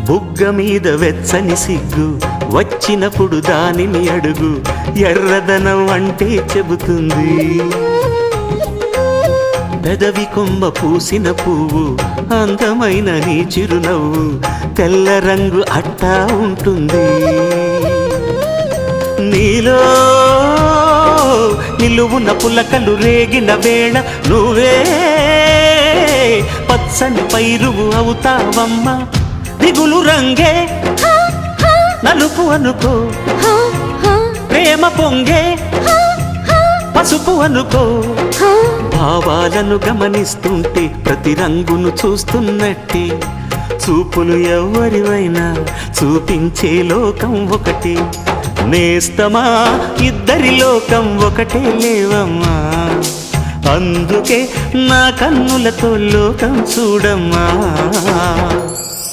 బుగ్గ మీద వెచ్చని సిగ్గు వచ్చినప్పుడు దానిని అడుగు, ఎర్రదనం అంటే చెబుతుంది. పెదవి కొమ్మ పూసిన పువ్వు అందమైన నీ చిరునవ్వు, తెల్ల రంగు అట్టా ఉంటుంది. నీలో నిలువున పులకలు రేగిన వేళ నువ్వే పచ్చని పైరువు అవుతావమ్మా. దిగులు రంగే నలుపు అనుకో, ప్రేమ పొంగే పసుపు అనుకో. భావాలను గమనిస్తుంటే ప్రతి రంగును చూస్తున్నట్టే, చూపులు ఎవరివైనా చూపించే లోకం ఒకటి. నేస్తమా ఇద్దరి లోకం ఒకటే లేవమ్మా, అందుకే నా కన్నులతో లోకం చూడమ్మా.